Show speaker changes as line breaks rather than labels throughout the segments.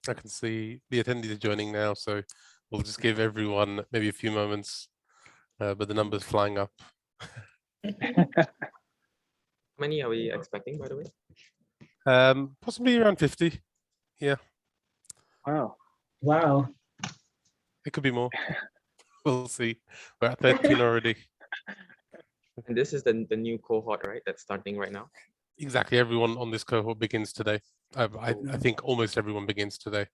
I can see the attendees are joining now, so we'll just give everyone maybe a few moments, but the numbers flying up.
How many are we expecting, by the way?
Possibly around 50. Yeah.
Wow.
Wow.
It could be more. We'll see. We're at 13 already.
And this is the new cohort, right? That's starting right now.
Exactly. Everyone on this cohort begins today. I think almost everyone begins today.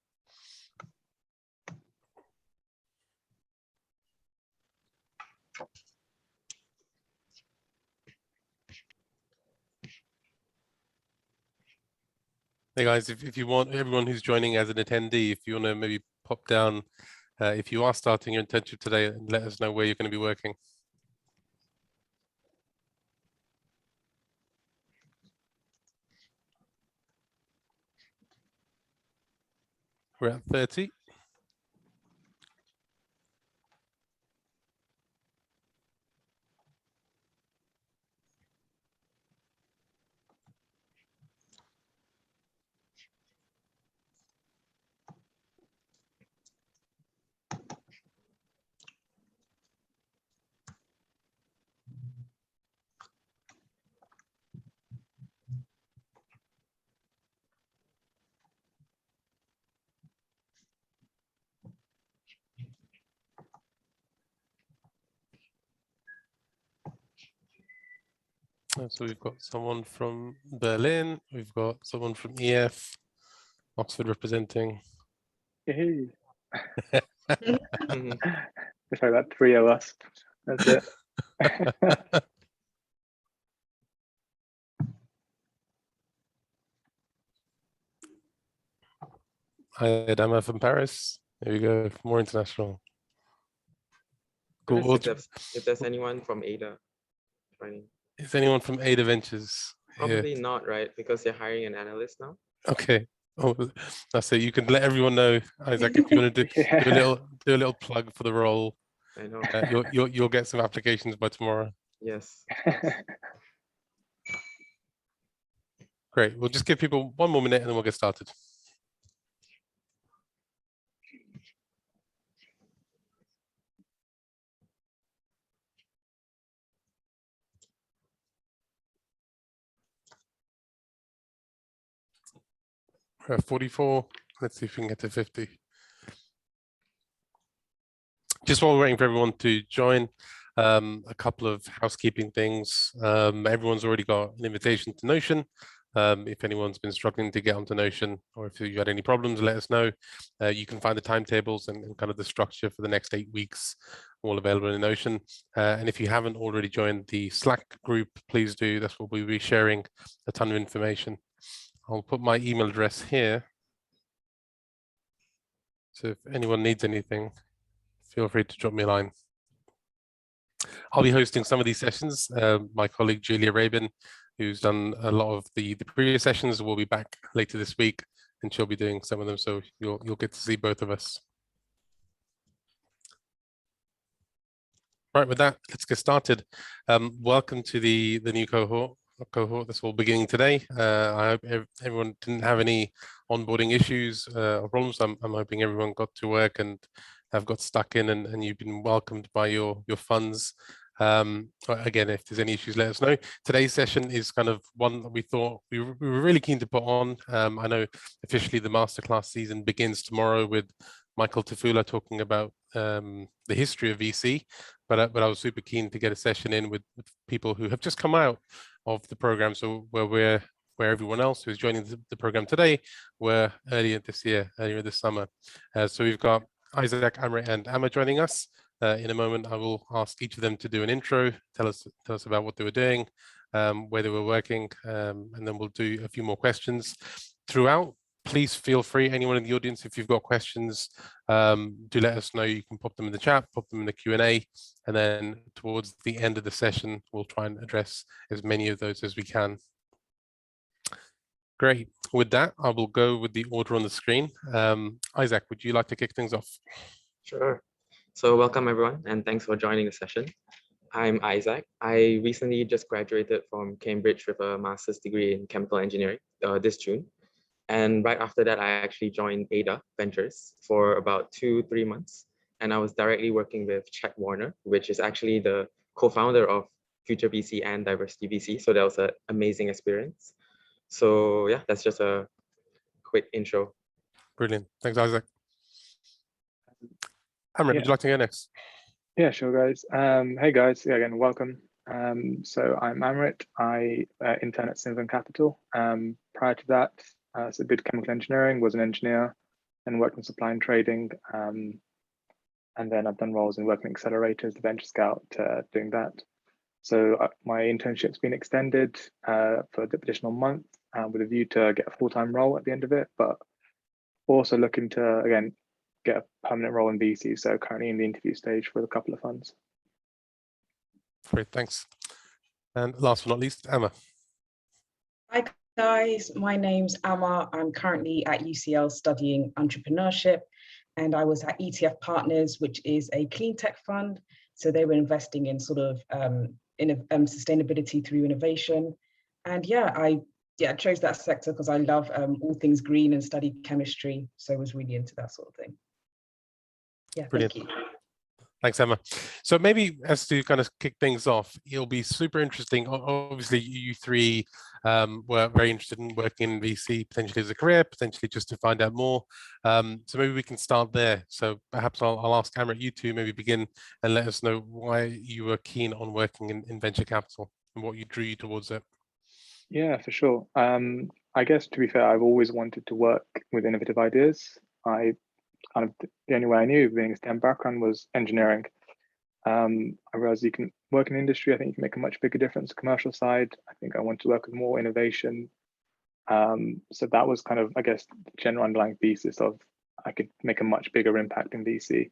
Hey guys, if you want, everyone who's joining as an attendee, if you want to maybe pop down, if you are starting your internship today, and let us know where you're going to be working. We're at 30. So we've got someone from Berlin, we've got someone from EF, Oxford representing.
Hey. It's like about 3 of us. That's it.
Hi, Adama from Paris. There we go, more international. Cool.
If there's anyone from Ada joining.
Is anyone from Ada Ventures here?
Probably not, right? Because you're hiring an analyst now.
Okay. Oh, that's it. You can let everyone know, Isaac, if you want to do a little plug for the role.
I know.
You'll get some applications by tomorrow.
Yes.
Great. We'll just give people 1 more minute and then we'll get started. We're at 44. Let's see if we can get to 50. Just while we're waiting for everyone to join, a couple of housekeeping things. Everyone's already got an invitation to Notion. If anyone's been struggling to get onto Notion, or if you had any problems, let us know. You can find the timetables and kind of the structure for the next 8 weeks, all available in Notion. And if you haven't already joined the Slack group, please do. That's what we'll be sharing a ton of information. I'll put my email address here. So if anyone needs anything, feel free to drop me a line. I'll be hosting some of these sessions. My colleague Julia Rabin, who's done a lot of the previous sessions, will be back later this week, and she'll be doing some of them. So you'll get to see both of us. Right, with that, let's get started. Welcome to the new cohort that's all beginning today. I hope everyone didn't have any onboarding issues or problems. I'm hoping everyone got to work and have got stuck in and you've been welcomed by your funds. Again, if there's any issues, let us know. Today's session is kind of one that we thought we were really keen to put on. I know officially the masterclass season begins tomorrow with Michael Tafula talking about the history of VC, but I was super keen to get a session in with people who have just come out of the program, so where everyone else who's joining the program today were earlier this summer. So we've got Isaac, Amrit, and Amma joining us. In a moment, I will ask each of them to do an intro, tell us about what they were doing, where they were working, and then we'll do a few more questions throughout. Please feel free, anyone in the audience, if you've got questions, do let us know. You can pop them in the chat, pop them in the Q&A, and then towards the end of the session, we'll try and address as many of those as we can. Great. With that, I will go with the order on the screen. Isaac, would you like to kick things off?
Sure. So welcome everyone, and thanks for joining the session. I'm Isaac. I recently just graduated from Cambridge with a master's degree in chemical engineering this June. And right after that, I actually joined Ada Ventures for about 2-3 months. And I was directly working with Chet Warner, which is actually the co-founder of Future VC and Diversity VC. So that was an amazing experience. So yeah, that's just a quick intro.
Brilliant. Thanks, Isaac. Amrit, would you like to go next?
Yeah, sure, guys. Hey, guys. Yeah, again, welcome. So I'm Amrit. I intern at Sinven Capital. Prior to that, so did chemical engineering, was an engineer, and worked in supply and trading. And then I've done roles in working accelerators, the venture scout, doing that. So my internship's been extended for an additional month with a view to get a full-time role at the end of it, but also looking to, again, get a permanent role in VC. So currently in the interview stage with a couple of funds.
Great, thanks. And last but not least, Emma.
Hi guys, my name's Emma. I'm currently at UCL studying entrepreneurship, and I was at ETF Partners, which is a clean tech fund. So they were investing in sort of sustainability through innovation. And yeah, I chose that sector because I love all things green and studied chemistry. So I was really into that sort of thing. Yeah,
Brilliant.
thank you.
Thanks, Emma. So maybe as to kind of kick things off, it'll be super interesting. Obviously, you three were very interested in working in VC, potentially as a career, potentially just to find out more. So maybe we can start there. So perhaps I'll ask Amrit, you two maybe begin and let us know why you were keen on working in venture capital and what drew you towards it.
Yeah, for sure. I guess to be fair, I've always wanted to work with innovative ideas. Kind of the only way I knew, being a STEM background, was engineering. I realized you can work in industry. I think you can make a much bigger difference. The commercial side, I think I want to work with more innovation. So that was kind of, I guess, the general underlying thesis of I could make a much bigger impact in VC.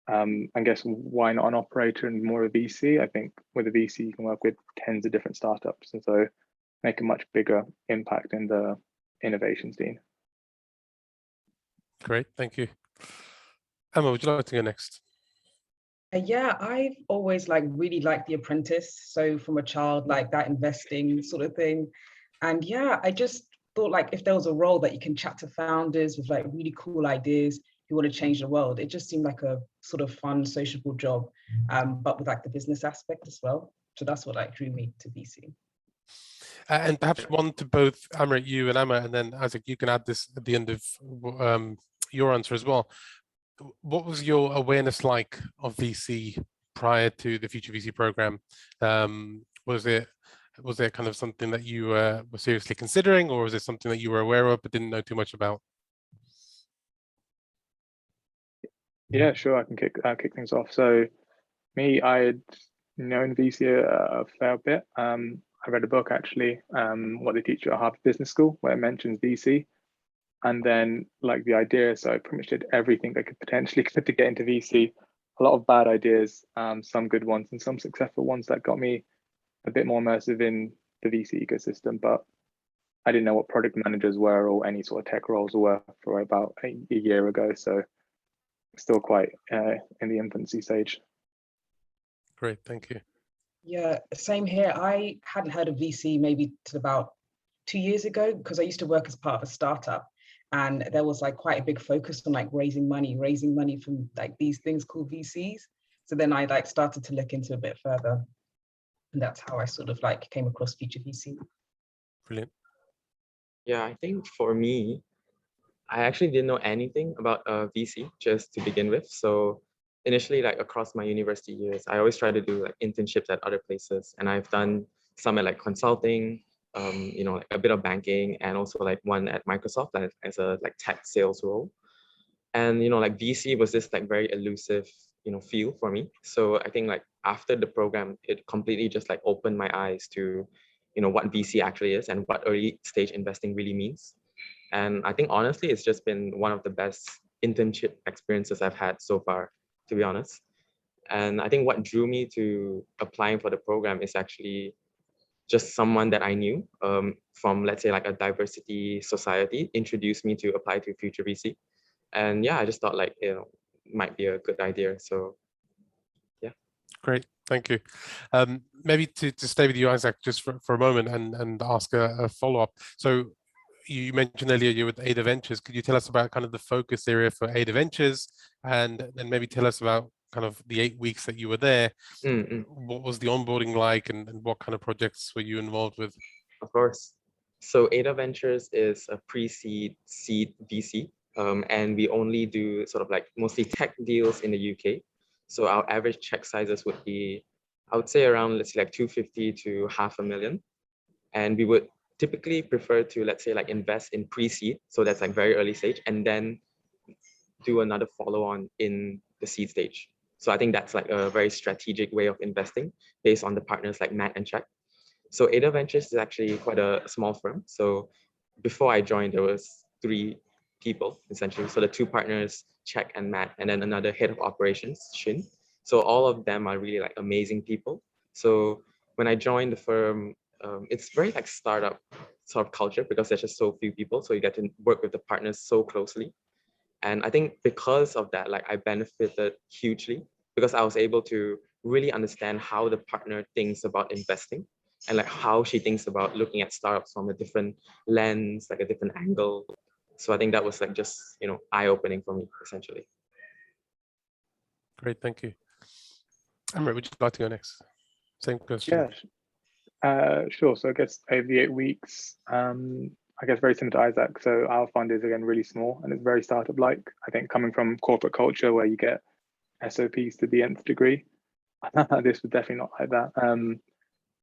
I guess why not an operator and more a VC? I think with a VC you can work with tens of different startups, and so make a much bigger impact in the innovation scene.
Great, thank you. Emma, would you like to go next?
Yeah, I've always really liked The Apprentice. So from a child, like that investing sort of thing. And yeah, I just thought if there was a role that you can chat to founders with really cool ideas who want to change the world, it just seemed like a sort of fun, sociable job, but with the business aspect as well. So that's what drew me to VC.
And perhaps one to both Amrit, you and Emma, and then Isaac, you can add this at the end of your answer as well. What was your awareness like of VC prior to the Future VC program? Was it kind of something that you were seriously considering, or was it something that you were aware of but didn't know too much about?
Yeah, sure. I can kick things off. So me, I had known VC a fair bit. I read a book actually, what they teach you at Harvard Business School, where it mentions VC. And then the idea, so I pretty much did everything I could potentially to get into VC. A lot of bad ideas, some good ones and some successful ones that got me a bit more immersive in the VC ecosystem. But I didn't know what product managers were or any sort of tech roles were for about a year ago. So still quite in the infancy stage.
Great, thank you.
Yeah, same here. I hadn't heard of VC maybe till about 2 years ago, because I used to work as part of a startup. And there was quite a big focus on raising money from these things called VCs. So then I started to look into a bit further. And that's how I sort of came across Future VC.
Brilliant.
Yeah, I think for me, I actually didn't know anything about VC just to begin with. So initially, across my university years, I always try to do internships at other places. And I've done some at consulting, a bit of banking, and also one at Microsoft as a tech sales role. And VC was this very elusive feel for me. So I think after the program, it completely just opened my eyes to what VC actually is and what early stage investing really means. And I think honestly, it's just been one of the best internship experiences I've had so far, to be honest. And I think what drew me to applying for the program is actually just someone that I knew from, let's say, a diversity society introduced me to apply to Future VC. And yeah, I just thought might be a good idea. So yeah.
Great, thank you. Maybe to stay with you, Isaac, just for a moment and ask a follow-up. So you mentioned earlier you're with Ada Ventures. Could you tell us about kind of the focus area for Ada Ventures, and then maybe tell us about kind of the 8 weeks that you were there? What was the onboarding like, and what kind of projects were you involved with?
Of course. So Ada Ventures is a pre-seed seed VC, and we only do sort of like mostly tech deals in the UK. So our average check sizes would be, I would say around, let's say like 250 to $500,000. And we would typically prefer to, let's say, like invest in pre-seed, so that's like very early stage, and then do another follow-on in the seed stage. So I think that's like a very strategic way of investing based on the partners like Matt and Jack. So Ada Ventures is actually quite a small firm. So before I joined, there was 3 people essentially. So the 2 partners, Jack and Matt, and then another head of operations, Shin. So all of them are really like amazing people. So when I joined the firm, it's very like startup sort of culture because there's just so few people. So you get to work with the partners so closely. And I think because of that, like I benefited hugely because I was able to really understand how the partner thinks about investing and like how she thinks about looking at startups from a different lens, like a different angle. So I think that was like just, eye-opening for me, essentially.
Great, thank you. Amrit, would you like to go next? Same question.
Yeah, sure. So I guess over the 8 weeks, I guess very similar to Isaac. So our fund is again really small and it's very startup-like. I think coming from corporate culture where you get SOPs to the nth degree, this was definitely not like that.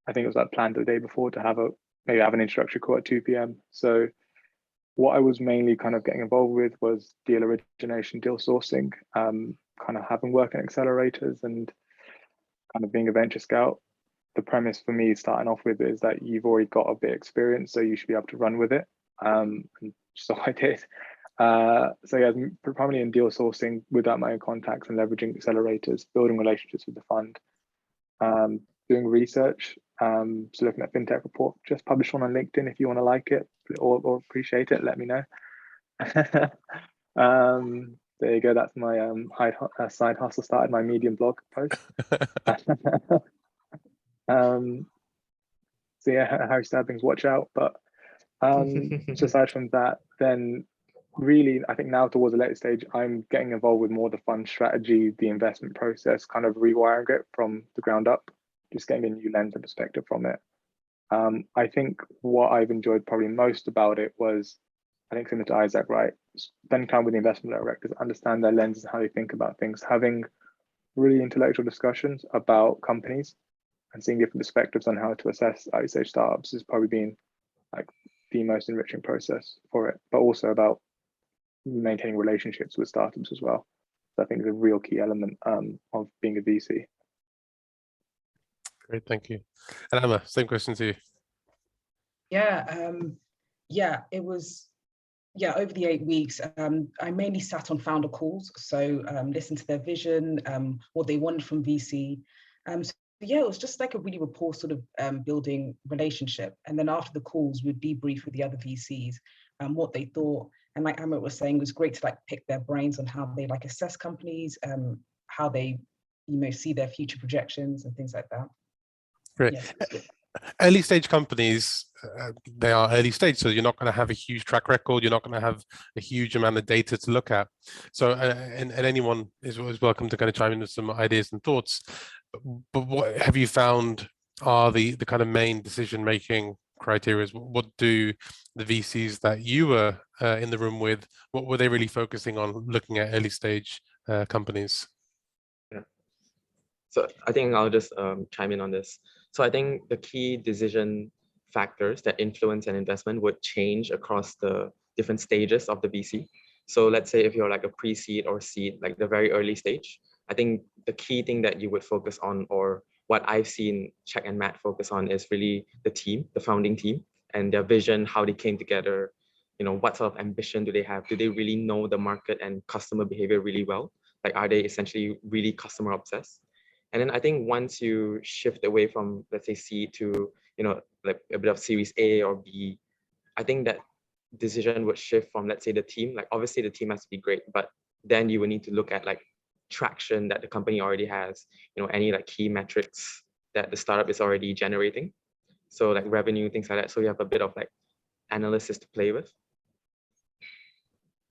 I think it was like planned the day before to maybe have an introductory call at 2 p.m. So what I was mainly kind of getting involved with was deal origination, deal sourcing, kind of having work in accelerators and kind of being a venture scout. The premise for me starting off with is that you've already got a bit of experience, so you should be able to run with it. And so I did. So yeah, primarily in deal sourcing without my own contacts and leveraging accelerators, building relationships with the fund, doing research. So looking at FinTech Report, just publish one on LinkedIn if you want to like it or appreciate it, let me know. There you go. That's my side hustle started, my Medium blog post. So yeah, Harry Stabbings, watch out. But so aside from that, then really, I think now towards the later stage, I'm getting involved with more the fund strategy, the investment process, kind of rewiring it from the ground up, just getting a new lens and perspective from it. I think what I've enjoyed probably most about it was, I think similar to Isaac, right? Spending time with the investment directors, understand their lenses, how they think about things, having really intellectual discussions about companies and seeing different perspectives on how to assess early stage startups has probably been like the most enriching process for it, but also about maintaining relationships with startups as well. So I think is a real key element of being a VC.
Great, thank you. And Emma, same question to you.
Yeah, it was, over the 8 weeks, I mainly sat on founder calls. So listened to their vision, what they wanted from VC. So yeah, it was just like a really rapport sort of building relationship. And then after the calls, we'd debrief with the other VCs, what they thought. And like Amit was saying, it was great to like pick their brains on how they like assess companies, how they, see their future projections and things like that.
Great. Yeah, early stage companies, they are early stage, so you're not going to have a huge track record. You're not going to have a huge amount of data to look at. So, and anyone is welcome to kind of chime in with some ideas and thoughts. But what have you found are the kind of main decision-making criteria? What do the VCs that you were in the room with, what were they really focusing on looking at early stage companies?
Yeah. So I think I'll just chime in on this. So I think the key decision factors that influence an investment would change across the different stages of the VC. So let's say if you're like a pre-seed or seed, like the very early stage, I think the key thing that you would focus on, or what I've seen Jack and Matt focus on, is really the team, the founding team, and their vision, how they came together, what sort of ambition do they have? Do they really know the market and customer behavior really well? Like, are they essentially really customer obsessed? And then I think once you shift away from, let's say, C to, like a bit of Series A or B, I think that decision would shift from, let's say, the team. Like, obviously the team has to be great, but then you will need to look at like traction that the company already has, any like key metrics that the startup is already generating. So like revenue, things like that. So you have a bit of like analysis to play with.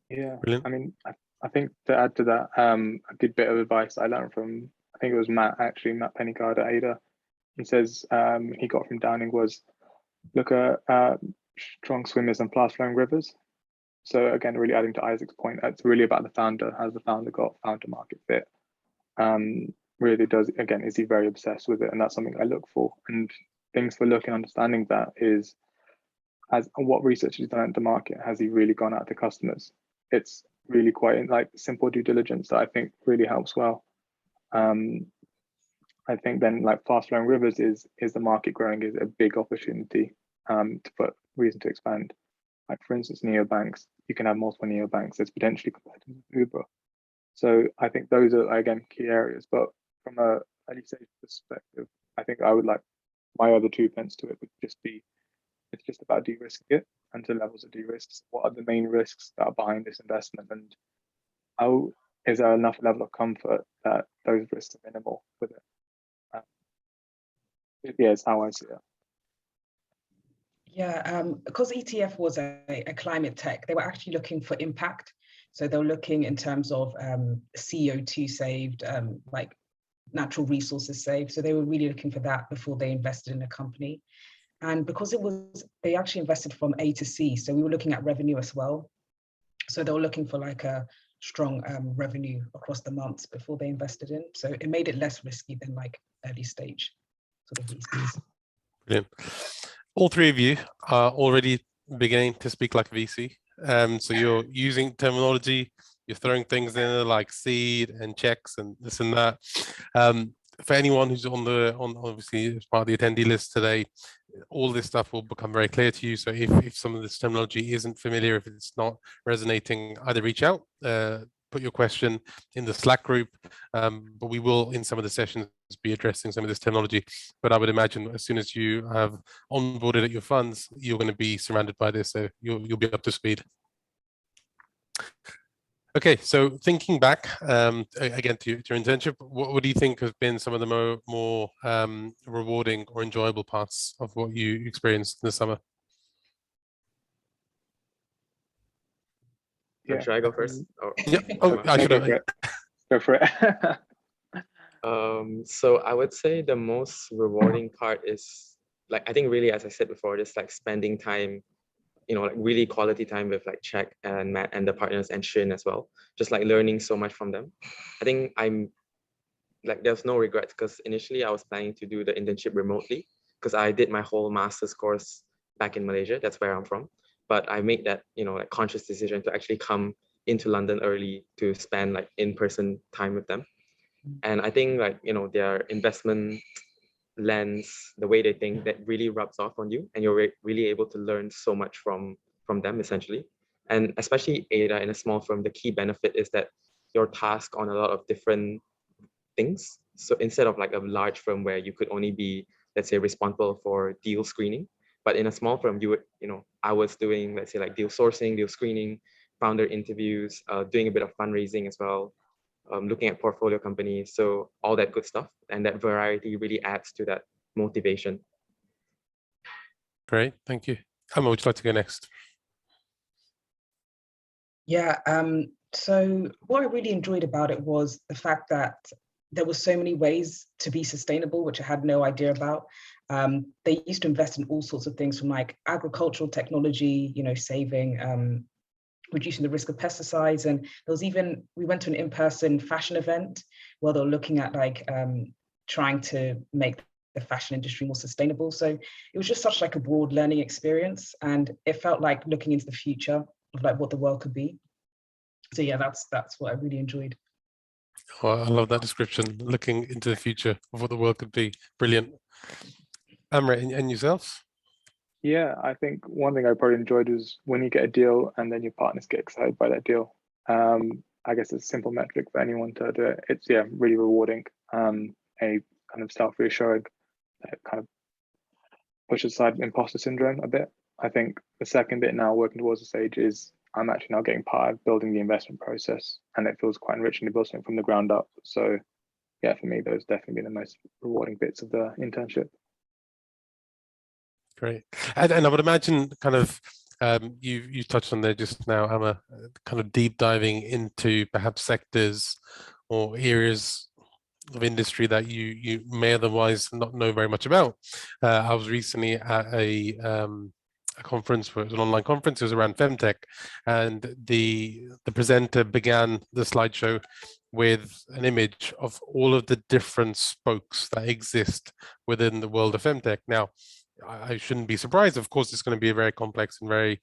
Yeah,
Brilliant.
I mean, I think to add to that, a good bit of advice I learned from, I think it was Matt, actually, Matt Pennycard at Ada. He says he got from Downing was look at strong swimmers and fast flowing rivers. So again, really adding to Isaac's point, it's really about the founder. Has the founder got founder market fit? Really does, again, is he very obsessed with it? And that's something I look for. And things for looking, understanding that is, as what research he's done at the market, has he really gone out to customers? It's really quite like simple due diligence that I think really helps well. I think then like fast flowing rivers is the market growing is a big opportunity to put reason to expand. Like for instance, neobanks, you can have multiple neobanks as potentially competitive with Uber. So I think those are again key areas. But from a early stage perspective, I think I would like my other 2 pence to it would just be it's just about de-risking it and to levels of de-risks. What are the main risks that are behind this investment, and how is there enough level of comfort that those risks are minimal with it? Yeah, it's how I see it.
Yeah, because ETF was a climate tech, they were actually looking for impact. So they were looking in terms of CO2 saved, like natural resources saved. So they were really looking for that before they invested in a company. And because they actually invested from A to C. So we were looking at revenue as well. So they were looking for like a strong revenue across the months before they invested in. So it made it less risky than like early stage sort of VCs.
Brilliant. All three of you are already beginning to speak like a VC. So you're using terminology, you're throwing things in there like seed and checks and this and that. For anyone who's on obviously as part of the attendee list today, all this stuff will become very clear to you. So if some of this terminology isn't familiar, if it's not resonating, either reach out, put your question in the Slack group, but we will in some of the sessions be addressing some of this terminology. But I would imagine as soon as you have onboarded at your funds, you're going to be surrounded by this, so you'll be up to speed. Okay, so thinking back again to your internship, what do you think have been some of the more rewarding or enjoyable parts of what you experienced in the summer?
Yeah. Should I go first?
Yeah. Oh, I should have.
Go for it.
So I would say the most rewarding part is like, I think really, as I said before, just like spending time, like really quality time with like Czech and Matt and the partners and Shin as well. Just like learning so much from them. I think I'm like, there's no regrets because initially I was planning to do the internship remotely because I did my whole master's course back in Malaysia. That's where I'm from. But I made that, like conscious decision to actually come into London early to spend like in-person time with them. And I think like, their investment lens, the way they think, that really rubs off on you, and you're really able to learn so much from them essentially. And especially Ada in a small firm, the key benefit is that you're tasked on a lot of different things. So instead of like a large firm where you could only be, let's say, responsible for deal screening, but in a small firm, you would, I was doing, let's say, like deal sourcing, deal screening, founder interviews, doing a bit of fundraising as well, looking at portfolio companies, so all that good stuff. And that variety really adds to that motivation.
Great, thank you. Emma, would you like to go next?
Yeah, so what I really enjoyed about it was the fact that there were so many ways to be sustainable, which I had no idea about. They used to invest in all sorts of things from like agricultural technology, saving, reducing the risk of pesticides. And there was even, we went to an in-person fashion event where they were looking at like trying to make the fashion industry more sustainable. So it was just such like a broad learning experience. And it felt like looking into the future of like what the world could be. So yeah, that's what I really enjoyed.
Oh, I love that description, looking into the future of what the world could be. Brilliant. Amrit, and yourself?
Yeah, I think one thing I probably enjoyed was when you get a deal and then your partners get excited by that deal. I guess it's a simple metric for anyone to do it. It's really rewarding. A kind of self-reassuring, kind of push aside imposter syndrome a bit. I think the second bit now working towards the stage is I'm actually now getting part of building the investment process, and it feels quite enriching to build something from the ground up. So yeah, for me, those definitely been the most rewarding bits of the internship.
Great. And I would imagine kind of You've touched on there just now, Emma, kind of deep diving into perhaps sectors or areas of industry that you may otherwise not know very much about. I was recently at a conference where it was an online conference. It was around femtech, and the presenter began the slideshow with an image of all of the different spokes that exist within the world of femtech. Now, I shouldn't be surprised. Of course, it's going to be a very complex and very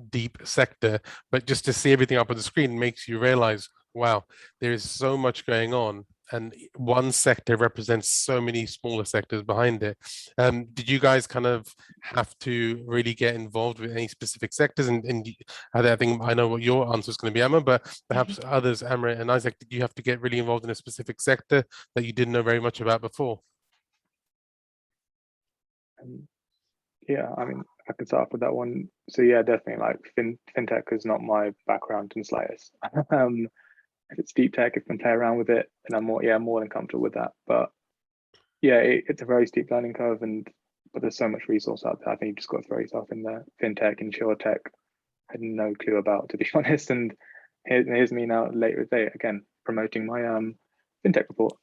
deep sector, but just to see everything up on the screen makes you realize, wow, there is so much going on, and one sector represents so many smaller sectors behind it. Did you guys kind of have to really get involved with any specific sectors? And I think I know what your answer is going to be, Emma, but perhaps others, Amrit and Isaac, did you have to get really involved in a specific sector that you didn't know very much about before?
Yeah, I mean, I can start off with that one. So yeah, definitely like fintech is not my background in the slightest. If it's deep tech, if I can play around with it, then I'm more than comfortable with that. But yeah, it's a very steep learning curve, but there's so much resource out there. I think you just got to throw yourself in there. Fintech, insurtech, I had no clue about, to be honest. And here's me now later today again promoting my fintech report.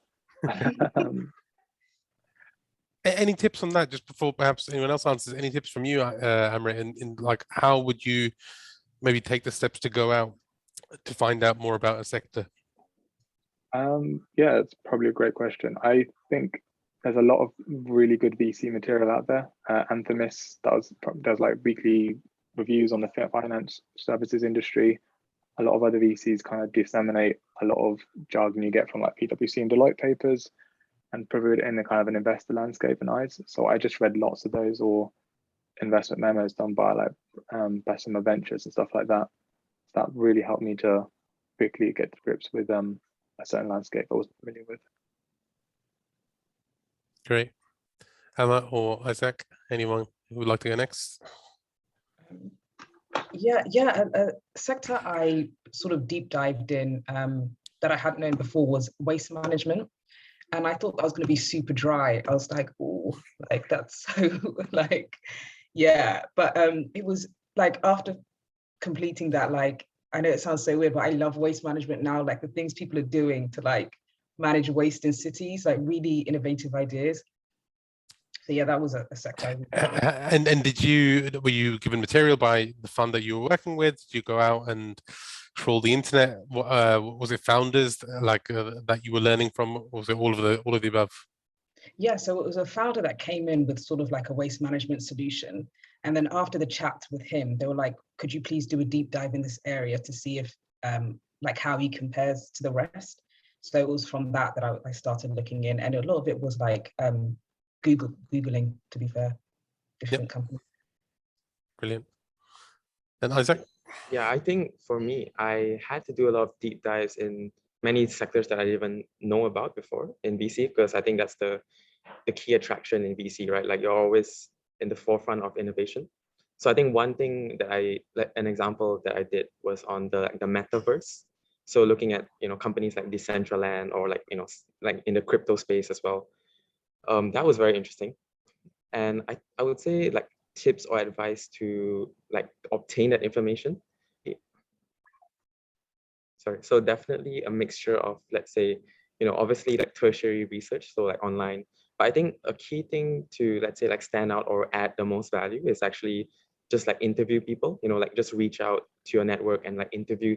Any tips on that, just before perhaps anyone else answers? Any tips from you, Amrit, in like how would you maybe take the steps to go out to find out more about a sector?
Yeah, it's probably a great question. I think there's a lot of really good VC material out there. Anthemis does like weekly reviews on the finance services industry. A lot of other VCs kind of disseminate a lot of jargon you get from like PwC and Deloitte papers and put it in a kind of an investor landscape and eyes. So I just read lots of those, or investment memos done by like Bessemer Ventures and stuff like that. So that really helped me to quickly get to grips with a certain landscape I wasn't familiar with.
Great. Emma or Isaac, anyone who would like to go next?
A sector I sort of deep dived in that I hadn't known before was waste management. And I thought that was going to be super dry. I was like, oh, like that's so like, yeah. But it was like after completing that, like, I know it sounds so weird, but I love waste management now. Like the things people are doing to like manage waste in cities, like really innovative ideas. So yeah, that was a sector.
And were you given material by the fund that you were working with? Did you go out and trawl the internet? Was it founders that you were learning from? Or was it all of the above?
Yeah, so it was a founder that came in with sort of like a waste management solution. And then after the chat with him, they were like, could you please do a deep dive in this area to see if like how he compares to the rest? So it was from that I started looking in, and a lot of it was like Googling, to be fair, different companies.
Brilliant. And Isaac?
Yeah, I think for me, I had to do a lot of deep dives in many sectors that I didn't even know about before in VC, because I think that's the key attraction in VC, right? Like you're always in the forefront of innovation. So I think one thing that an example that I did was on the metaverse. So looking at, companies like Decentraland or like, like in the crypto space as well. That was very interesting. And I would say like tips or advice to like obtain that information. Sorry, so definitely a mixture of, let's say, obviously like tertiary research, so like online. But I think a key thing to, let's say, like stand out or add the most value is actually just like interview people, like just reach out to your network and like interview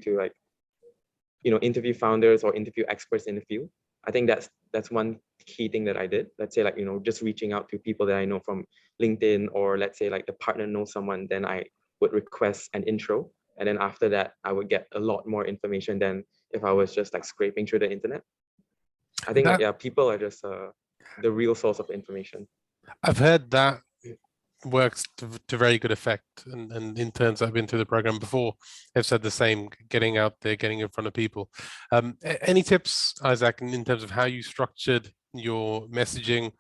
founders or interview experts in the field. I think that's one key thing that I did. Let's say like, just reaching out to people that I know from LinkedIn, or let's say like the partner knows someone, then I would request an intro. And then after that, I would get a lot more information than if I was just like scraping through the internet. I think people are just the real source of information.
I've heard that works to very good effect, and interns that have been through the program before have said the same, getting out there, getting in front of people. Any tips, Isaac, in terms of how you structured your messaging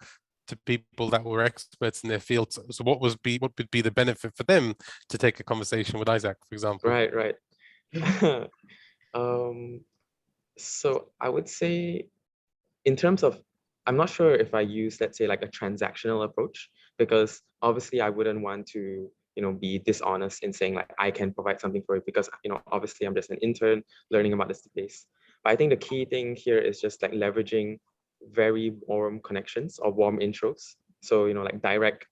to people that were experts in their field? So what would be the benefit for them to take a conversation with Isaac, for example?
Right. So I would say in terms of, I'm not sure if I use, let's say, like a transactional approach, because obviously I wouldn't want to be dishonest in saying like I can provide something for you, because obviously I'm just an intern learning about this space. But I think the key thing here is just like leveraging very warm connections or warm intros. So like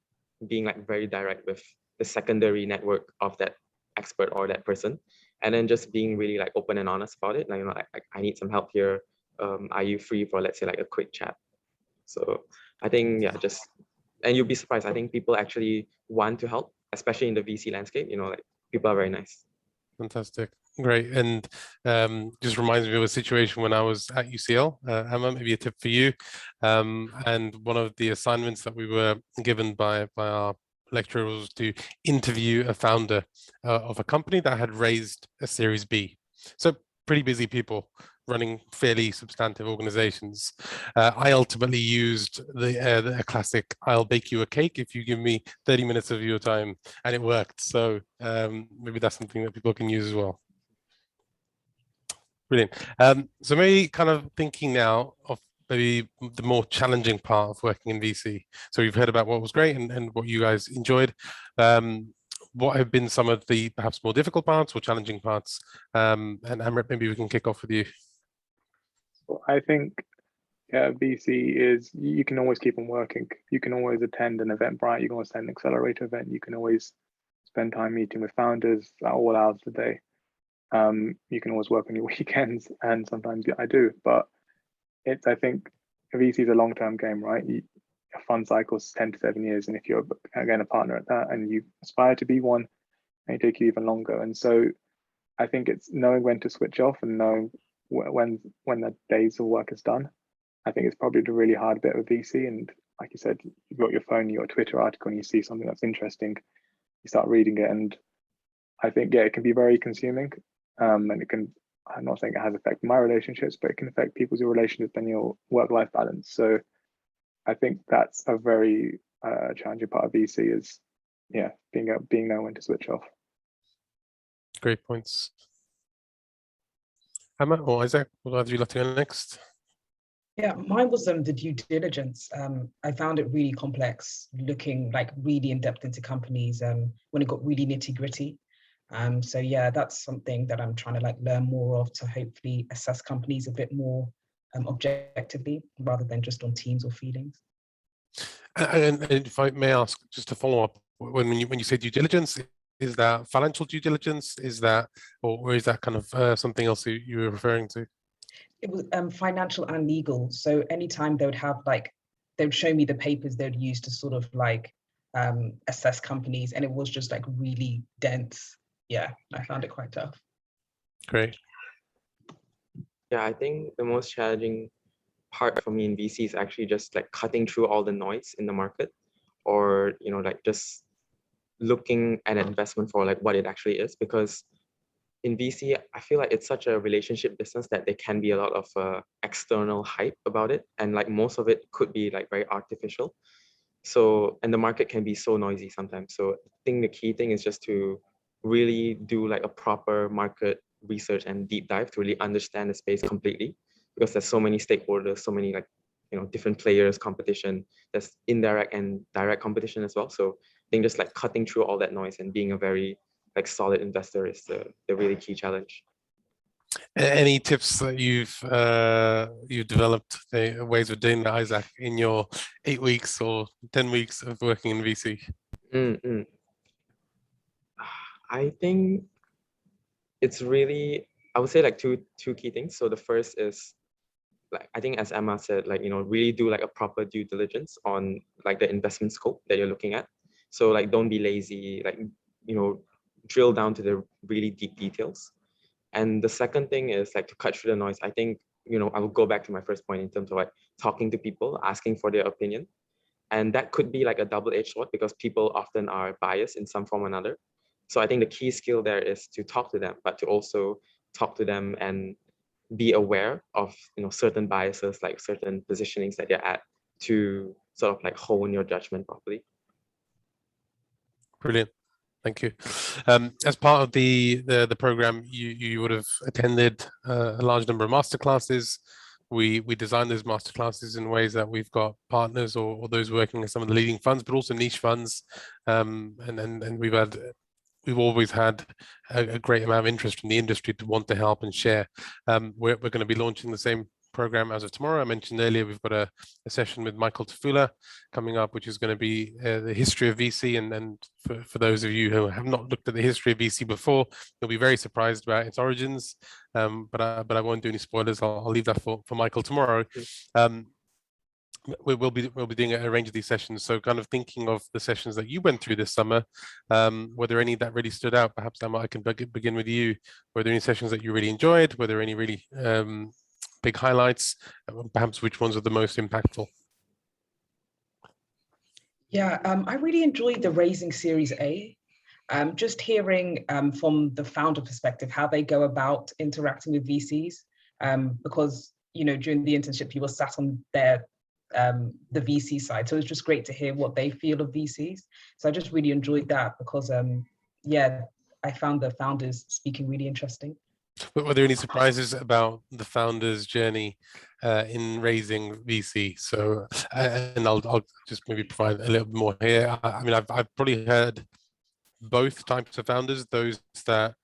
being like very direct with the secondary network of that expert or that person, and then just being really like open and honest about it. Like like I need some help here. Are you free for, let's say, like a quick chat? So I think, yeah, and you'll be surprised. I think people actually want to help, especially in the VC landscape. Like people are very nice.
Fantastic. Great. And just reminds me of a situation when I was at UCL. Emma, maybe a tip for you. And one of the assignments that we were given by our lecturer was to interview a founder of a company that had raised a Series B. So pretty busy people running fairly substantive organizations. I ultimately used the classic, I'll bake you a cake if you give me 30 minutes of your time, and it worked. So maybe that's something that people can use as well. Brilliant. So maybe kind of thinking now of maybe the more challenging part of working in VC. So we've heard about what was great and what you guys enjoyed. What have been some of the perhaps more difficult parts or challenging parts? And Amrit, maybe we can kick off with you.
I think VC is, you can always keep on working. You can always attend an Eventbrite, you can always attend an accelerator event, you can always spend time meeting with founders at all hours of the day. You can always work on your weekends, and sometimes I do, but I think a VC is a long-term game, right? A fund cycle is 10 to 7 years, and if you're again a partner at that and you aspire to be one, it may take you even longer. And so I think it's knowing when to switch off and knowing when the days of work is done. I think it's probably the really hard bit of VC. And like you said, you've got your phone, your Twitter article, and you see something that's interesting, you start reading it, and I think, yeah, it can be very consuming. And it can, I'm not saying it has affected my relationships, but it can affect people's relationships and your work-life balance. So I think that's a very challenging part of VC is, yeah, being know when to switch off.
Great points. Emma or Isaac, would you like to go next?
Yeah, mine was the due diligence. I found it really complex, looking like really in depth into companies when it got really nitty gritty. So yeah, that's something that I'm trying to like learn more of to hopefully assess companies a bit more objectively rather than just on teams or feelings.
And if I may ask, just to follow up, when you say due diligence, is that financial due diligence? Is that, or is that kind of something else you were referring to?
It was financial and legal. So anytime they would have like, they would show me the papers they'd use to sort of like assess companies, and it was just like really dense. Yeah, I found it quite tough.
Great.
Yeah, I think the most challenging part for me in VC is actually just like cutting through all the noise in the market, or like just looking at an investment for like what it actually is. Because in VC, I feel like it's such a relationship business that there can be a lot of external hype about it, and like most of it could be like very artificial. So, and the market can be so noisy sometimes. So I think the key thing is just to really do like a proper market research and deep dive to really understand the space completely, because there's so many stakeholders, so many like different players, competition. There's indirect and direct competition as well. So I think just like cutting through all that noise and being a very like solid investor is the really key challenge.
Any tips that you've developed, ways of doing that, Isaac, in your 8 weeks or 10 weeks of working in VC?
I think it's really, I would say like two key things. So the first is, like, I think as Emma said, like, really do like a proper due diligence on like the investment scope that you're looking at. So like, don't be lazy, like, drill down to the really deep details. And the second thing is like to cut through the noise. I think, I will go back to my first point in terms of like talking to people, asking for their opinion. And that could be like a double-edged sword, because people often are biased in some form or another. So I think the key skill there is to talk to them, but to also talk to them and be aware of certain biases, like certain positionings that they're at, to sort of like hone your judgment properly.
Brilliant. Thank you. As part of the program, you would have attended a large number of masterclasses. we design those masterclasses in ways that we've got partners or those working in some of the leading funds, but also niche funds, and we've always had a great amount of interest from the industry to want to help and share. We're going to be launching the same program as of tomorrow. I mentioned earlier we've got a session with Michael Tafula coming up, which is going to be the history of VC. And for those of you who have not looked at the history of VC before, you'll be very surprised about its origins. But I won't do any spoilers. I'll leave that for Michael tomorrow. We'll be doing a range of these sessions. So kind of thinking of the sessions that you went through this summer, were there any that really stood out? Perhaps Emma, I can begin with you. Were there any sessions that you really enjoyed? Were there any really big highlights? Perhaps which ones are the most impactful?
Yeah, I really enjoyed the Raising Series A. Just hearing from the founder perspective how they go about interacting with VCs, because during the internship you were sat on the VC side, so it was just great to hear what they feel of VCs. So I just really enjoyed that because yeah, I found the founders speaking really interesting.
But were there any surprises about the founders' journey in raising VC? So, and I'll just maybe provide a little bit more here. I mean, I've probably heard both types of founders: those that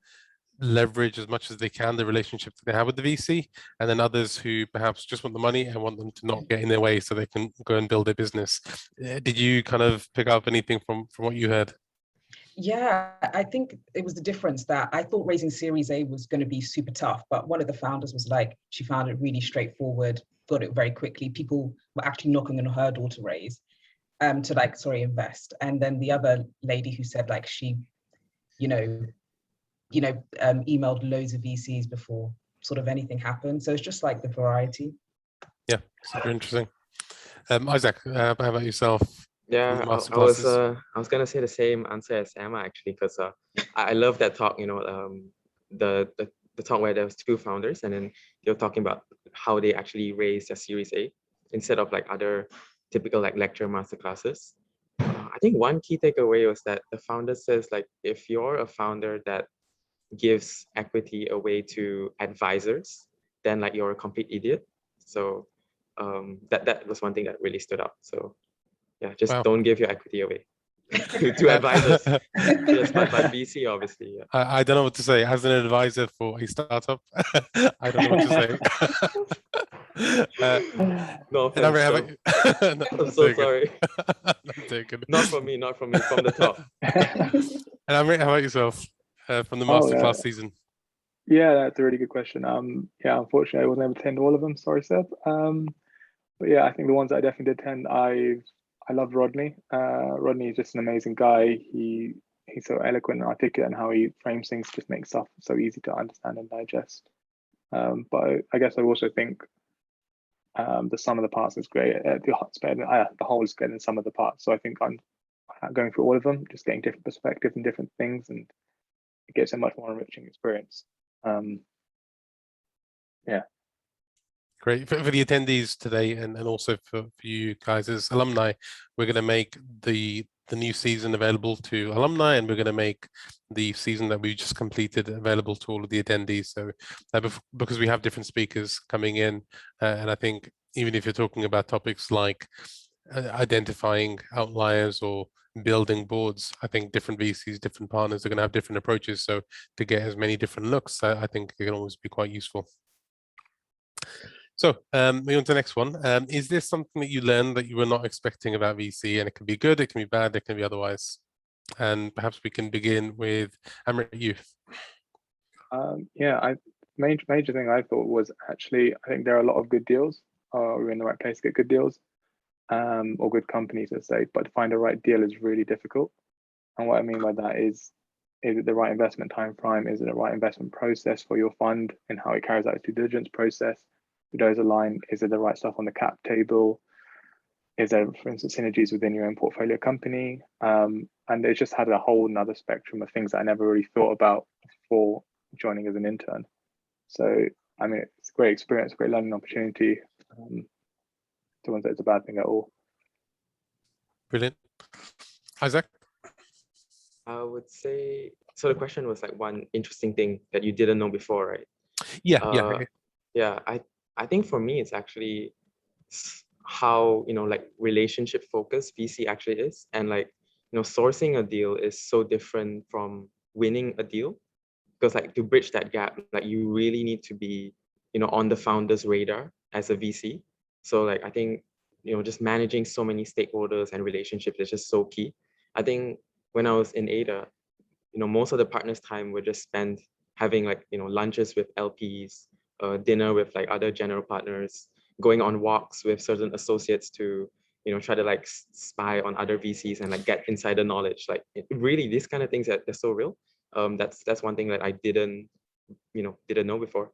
leverage as much as they can the relationship that they have with the VC, and then others who perhaps just want the money and want them to not get in their way so they can go and build their business. Did you kind of pick up anything from what you heard?
Yeah, I think it was the difference that I thought raising Series A was going to be super tough, but one of the founders was like, she found it really straightforward, got it very quickly. People were actually knocking on her door to raise, invest. And then the other lady who said like she, emailed loads of VCs before sort of anything happened. So it's just like the variety.
Yeah, super interesting. Isaac, how about yourself?
Yeah, I was gonna say the same answer as Emma actually, because I love that talk. The talk where there was two founders and then they were talking about how they actually raised their Series A instead of like other typical like lecture masterclasses. I think one key takeaway was that the founder says like if you're a founder that gives equity away to advisors, then like you're a complete idiot. So that was one thing that really stood out. So yeah, just don't give your equity away to advisors. Yes, but VC obviously. Yeah.
I don't know what to say. As an advisor for a startup, I don't know what to say.
No offense. I'm so sorry. Not from me, from the top.
And
Amrit, how about yourself from the masterclass season?
Yeah, that's a really good question. Yeah, unfortunately, I wasn't able to attend all of them. Sorry, Seb. But yeah, I think the ones I definitely did attend, I love Rodney. Rodney is just an amazing guy. He's so eloquent and articulate, and how he frames things just makes stuff so easy to understand and digest. But I guess I also think the sum of the parts is great. The whole is greater than some of the parts. So I think I'm going through all of them, just getting different perspectives and different things, and it gives a much more enriching experience. Yeah.
Great. For the attendees today, and also for you guys as alumni, we're going to make the new season available to alumni, and we're going to make the season that we just completed available to all of the attendees. So because we have different speakers coming in, and I think even if you're talking about topics like identifying outliers or building boards, I think different VCs, different partners are going to have different approaches. So to get as many different looks, I think it can always be quite useful. So moving on to the next one. Is this something that you learned that you were not expecting about VC? And it can be good, it can be bad, it can be otherwise. And perhaps we can begin with Amrit, you.
Yeah, major thing I thought was actually, I think there are a lot of good deals. We're in the right place to get good deals, or good companies, let's say. But to find the right deal is really difficult. And what I mean by that is it the right investment time frame? Is it the right investment process for your fund and how it carries out its due diligence process? Do those align? Is it the right stuff on the cap table? Is there, for instance, synergies within your own portfolio company? And it just had a whole nother spectrum of things that I never really thought about before joining as an intern. So, I mean, it's a great experience, great learning opportunity. To one say it's a bad thing at all.
Brilliant. Isaac?
I would say, so the question was like one interesting thing that you didn't know before, right?
Yeah.
Yeah, I think for me, it's actually how, like relationship focused VC actually is. And like, sourcing a deal is so different from winning a deal, because like to bridge that gap, like you really need to be, on the founder's radar as a VC. So like, I think, just managing so many stakeholders and relationships is just so key. I think when I was in Ada, most of the partners' time were just spent having like, lunches with LPs, dinner with like other general partners, going on walks with certain associates to, try to like spy on other VCs and like get insider knowledge. Like really, these kind of things that they're so real. That's one thing that I didn't know before.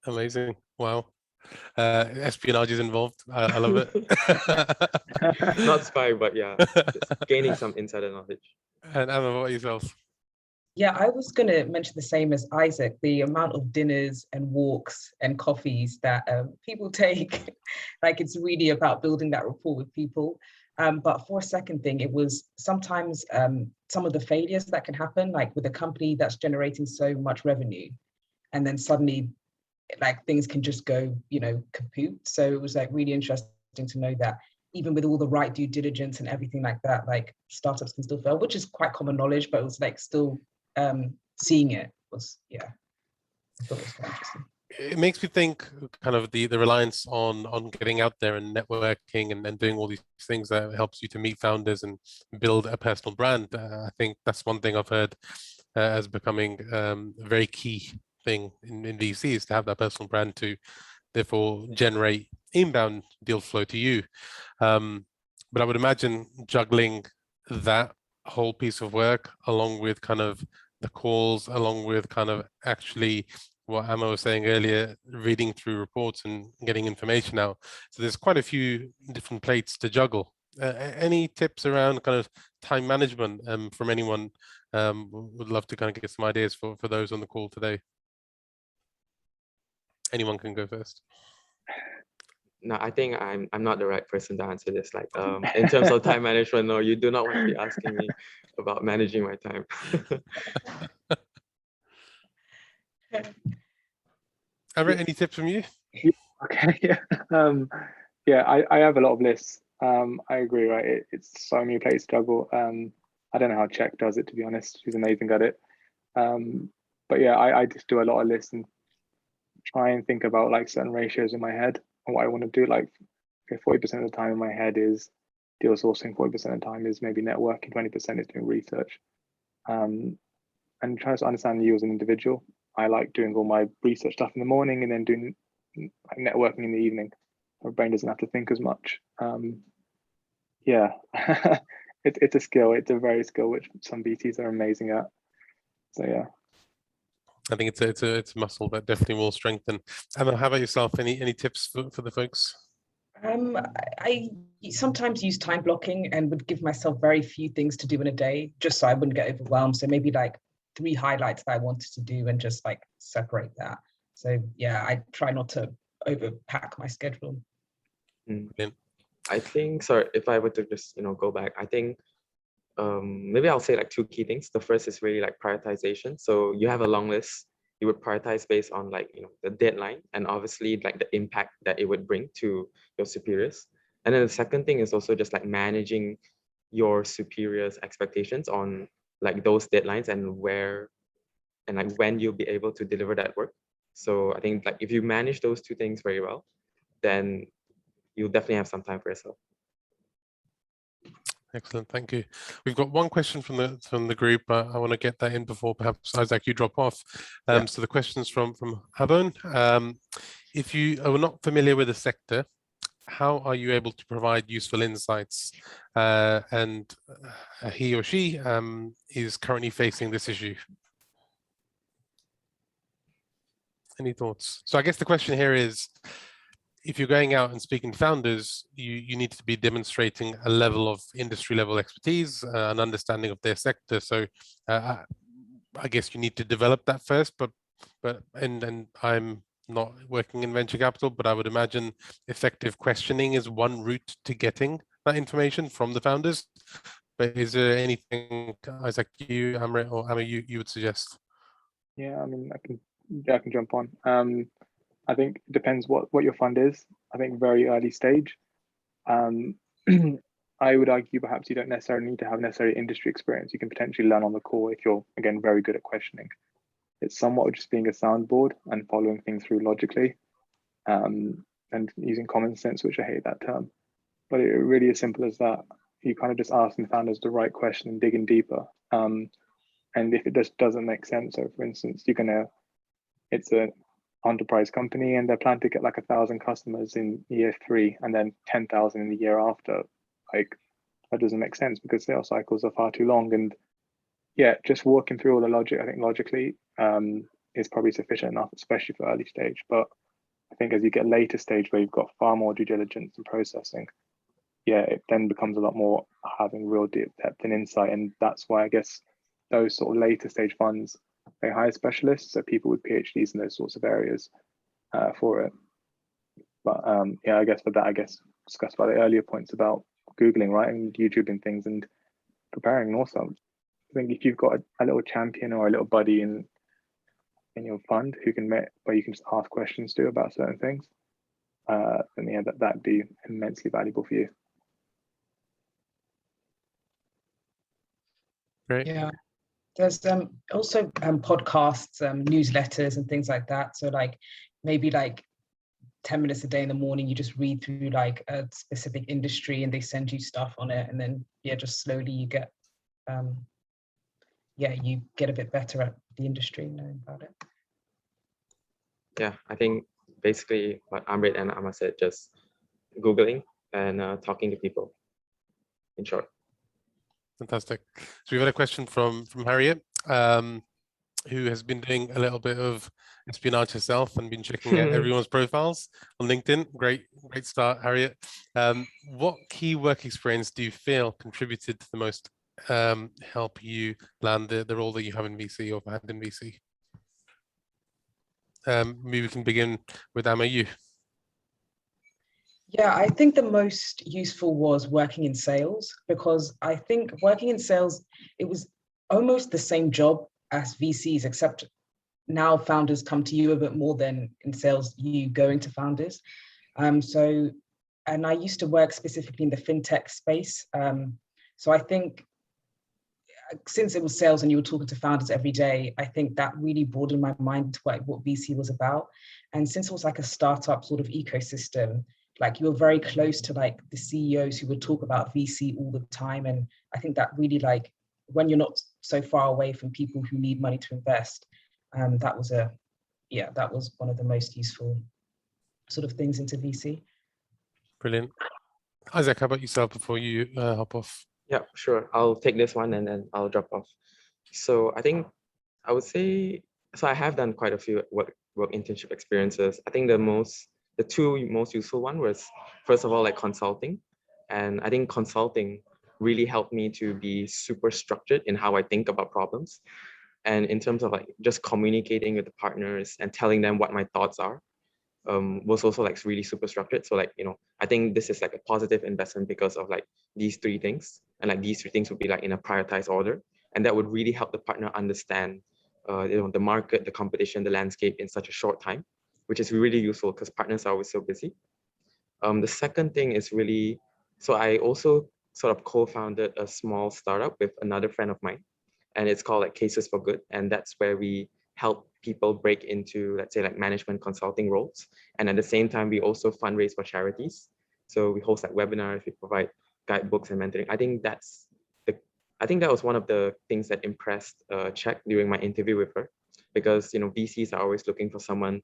Amazing. Wow. Espionage is involved. I love it.
Not spy, but yeah, just gaining some insider knowledge.
And Emma, what about yourself?
Yeah, I was going to mention the same as Isaac, the amount of dinners and walks and coffees that people take. Like it's really about building that rapport with people. But for a second thing, it was sometimes some of the failures that can happen, like with a company that's generating so much revenue, and then suddenly like things can just go, kaput. So it was like really interesting to know that even with all the right due diligence and everything like that, like startups can still fail, which is quite common knowledge, but it was like still seeing it was, I thought it was quite interesting.
It makes me think kind of the reliance on getting out there and networking and doing all these things that helps you to meet founders and build a personal brand. I think that's one thing I've heard as becoming a very key thing in VCs, to have that personal brand to therefore generate inbound deal flow to you. But I would imagine juggling that whole piece of work along with kind of the calls, along with kind of actually what Emma was saying earlier, reading through reports and getting information out. So there's quite a few different plates to juggle. Any tips around kind of time management from anyone? Would love to kind of get some ideas for those on the call today. Anyone can go first.
No, I think I'm not the right person to answer this. Like in terms of time management, no, you do not want to be asking me about managing my time.
Everett, any tips from you?
Okay. I have a lot of lists. I agree, right? It's so many plates to juggle. I don't know how Czech does it, to be honest. She's amazing at it. But yeah, I just do a lot of lists and try and think about like certain ratios in my head and what I want to do. Like 40% of the time in my head is deal sourcing, 40% of the time is maybe networking, 20% is doing research. And trying to understand you as an individual. I like doing all my research stuff in the morning and then doing like networking in the evening. My brain doesn't have to think as much. Yeah, it's a skill. It's a very skill which some VCs are amazing at. So yeah.
I think it's a muscle that definitely will strengthen. Emma, how about yourself? Any tips for the folks?
I sometimes use time blocking and would give myself very few things to do in a day, just so I wouldn't get overwhelmed. So maybe like 3 highlights that I wanted to do and just like separate that. So yeah, I try not to overpack my schedule.
I think, sorry, if I were to just, go back, I think maybe I'll say like 2 key things. The first is really like prioritization. So you have a long list, you would prioritize based on like, the deadline and obviously like the impact that it would bring to your superiors. And then the second thing is also just like managing your superiors' expectations on like those deadlines and where and like when you'll be able to deliver that work. So I think like if you manage those 2 things very well, then you'll definitely have some time for yourself.
Excellent, thank you. We've got one question from the group. I want to get that in before perhaps Isaac, you drop off. So the question's from Habon. If you are not familiar with the sector, how are you able to provide useful insights? And he or she is currently facing this issue. Any thoughts? So I guess the question here is, if you're going out and speaking to founders, you need to be demonstrating a level of industry level expertise, an understanding of their sector. So I guess you need to develop that first, and I'm not working in venture capital, but I would imagine effective questioning is one route to getting that information from the founders. But is there anything, Isaac, you, Amrit, or Amma, you would suggest?
Yeah, I mean, I can jump on. I think it depends what your fund is. I think very early stage. I would argue perhaps you don't necessarily need to have necessary industry experience. You can potentially learn on the call if you're, again, very good at questioning. It's somewhat just being a soundboard and following things through logically, and using common sense, which I hate that term. But it really is simple as that. You kind of just ask the founders the right question and dig in deeper. And if it just doesn't make sense, so for instance, it's an enterprise company and they plan to get like 1,000 customers in year 3 and then 10,000 in the year after. Like, that doesn't make sense because sales cycles are far too long. And yeah, just walking through all the logic, I think logically is probably sufficient enough, especially for early stage. But I think as you get later stage where you've got far more due diligence and processing, yeah, it then becomes a lot more having real depth and insight. And that's why I guess those sort of later stage funds, they hire specialists, so people with PhDs in those sorts of areas for it. But yeah, I guess for that, discussed by the earlier points about Googling, right, and YouTubing things and preparing also. I think if you've got a little champion or a little buddy in your fund who can where you can just ask questions to about certain things, then yeah, that'd be immensely valuable for you.
Great.
Yeah. There's also podcasts, newsletters and things like that. So like maybe like 10 minutes a day in the morning, you just read through like a specific industry and they send you stuff on it. And then, yeah, just slowly you get, you get a bit better at the industry, knowing about it.
Yeah, I think basically what Amrit and Amma said, just Googling and talking to people, in short.
Fantastic. So we've had a question from Harriet, who has been doing a little bit of espionage herself and been checking out everyone's profiles on LinkedIn. Great start, Harriet. What key work experience do you feel contributed to the most help you land the role that you have in VC or had in VC? Maybe we can begin with Amma, you.
Yeah, I think the most useful was working in sales, because I think working in sales, it was almost the same job as VCs, except now founders come to you a bit more than in sales, you going to founders. And I used to work specifically in the fintech space. So I think since it was sales and you were talking to founders every day, I think that really broadened my mind to what VC was about. And since it was like a startup sort of ecosystem, like you were very close to like the CEOs who would talk about VC all the time. And I think that really, like, when you're not so far away from people who need money to invest, that was one of the most useful sort of things into VC.
Brilliant. Isaac, how about yourself before you hop off?
Yeah, sure. I'll take this one and then I'll drop off. So I think I would say, so I have done quite a few work internship experiences. I think the two most useful one was, first of all, like consulting. And I think consulting really helped me to be super structured in how I think about problems. And in terms of like just communicating with the partners and telling them what my thoughts are, was also like really super structured. So like, I think this is like a positive investment because of like these 3 things. And like these 3 things would be like in a prioritized order. And that would really help the partner understand the market, the competition, the landscape in such a short time, which is really useful because partners are always so busy. The second thing is really, so I also sort of co-founded a small startup with another friend of mine, and it's called like Cases for Good. And that's where we help people break into, let's say, like management consulting roles. And at the same time, we also fundraise for charities. So we host like webinars, we provide guidebooks and mentoring. I think that was one of the things that impressed Czech during my interview with her, because VCs are always looking for someone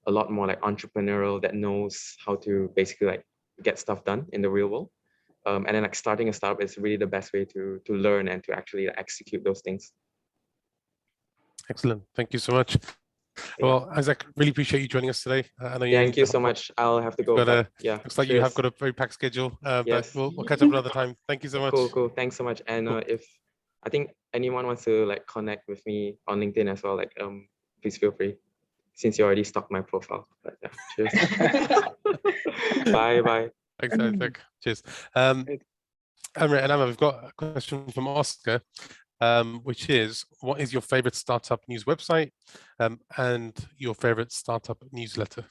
a lot more like entrepreneurial that knows how to basically like get stuff done in the real world. And then like starting a startup is really the best way to learn and to actually execute those things.
Excellent. Thank you so much. Well, Isaac, really appreciate you joining us today. I know
Thank you so much. I'll have to go. Yeah.
Looks like you have got a very packed schedule.
Yes.
But we'll catch up another time. Thank you so much.
Cool. Thanks so much. And if I think anyone wants to like connect with me on LinkedIn as well, like please feel free, since you already stalked my profile. But yeah, cheers. Bye.
Thanks, Isaac. Cheers. And Emma, we've got a question from Oscar. which is, what is your favorite startup news website and your favorite startup newsletter?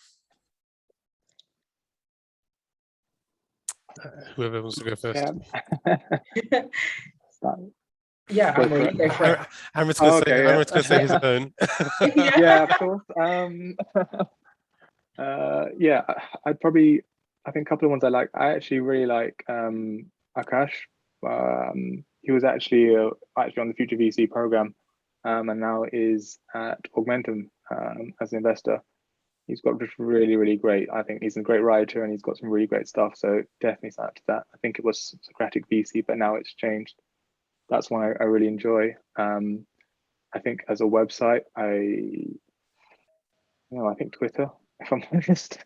Whoever wants to go first.
Yeah.
Yeah,
Go
Amma,
for
you
it.
go for it.
Amrit's
Oh,
going
okay, yeah.
to say his own.
Yeah, of course. Yeah, I think a couple of ones I like. I actually really like Akash. He was actually on the Future VC program, and now is at Augmentum as an investor. He's got just really, really great. I think he's a great writer and he's got some really great stuff. So definitely sign up to that. I think it was Socratic VC, but now it's changed. That's one I really enjoy. I think as a website, I think Twitter, if I'm honest.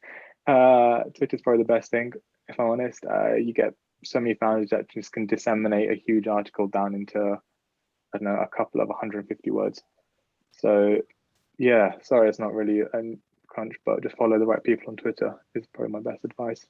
Twitter's probably the best thing, if I'm honest. You get so many founders that just can disseminate a huge article down into, I don't know, a couple of 150 words. So yeah, sorry, it's not really a crunch, but just follow the right people on Twitter is probably my best advice.